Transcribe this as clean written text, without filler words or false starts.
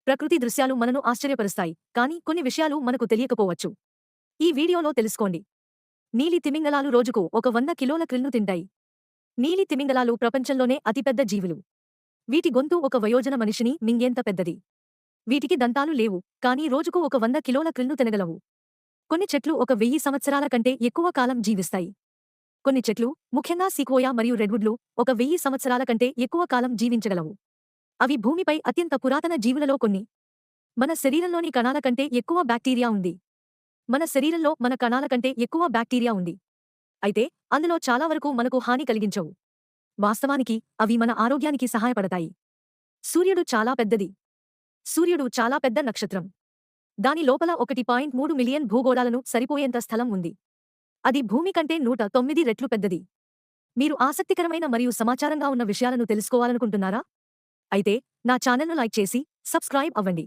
ప్రకృతి దృశ్యాలు మనను ఆశ్చర్యపరుస్తాయి, కానీ కొన్ని విషయాలు మనకు తెలియకపోవచ్చు. ఈ వీడియోలో తెలుసుకోండి. నీలి తిమింగలాలు రోజుకు ఒక 100 కిలోల క్రిల్ను తింటాయి. నీలి తిమింగలాలు ప్రపంచంలోనే అతిపెద్ద జీవులు. వీటి గొంతు ఒక వయోజన మనిషిని మింగేంత పెద్దది. వీటికి దంతాలు లేవు, కానీ రోజుకు ఒక 100 కిలోల క్రిల్ను తినగలవు. కొన్ని చెట్లు ఒక 1000 సంవత్సరాల కంటే ఎక్కువ కాలం జీవిస్తాయి. కొన్ని చెట్లు, ముఖ్యంగా సీక్వోయా మరియు రెడ్వుడ్లు, ఒక 1000 సంవత్సరాల కంటే ఎక్కువ కాలం జీవించగలవు. అవి భూమిపై అత్యంత పురాతన జీవులలో కొన్ని. మన శరీరంలోని కణాల కంటే ఎక్కువ బ్యాక్టీరియా ఉంది. మన శరీరంలో మన కణాల కంటే ఎక్కువ బ్యాక్టీరియా ఉంది. అయితే అందులో చాలా వరకు మనకు హాని కలిగించవు. వాస్తవానికి అవి మన ఆరోగ్యానికి సహాయపడతాయి. సూర్యుడు చాలా పెద్దది. సూర్యుడు చాలా పెద్ద నక్షత్రం. దాని లోపల 1.3 మిలియన్ భూగోళాలను సరిపోయేంత స్థలం ఉంది. అది భూమి కంటే 109 రెట్లు పెద్దది. మీరు ఆసక్తికరమైన మరియు సమాచారంగా ఉన్న విషయాలను తెలుసుకోవాలనుకుంటున్నారా? అయితే నా ఛానల్ను లైక్ చేసి సబ్స్క్రైబ్ అవ్వండి.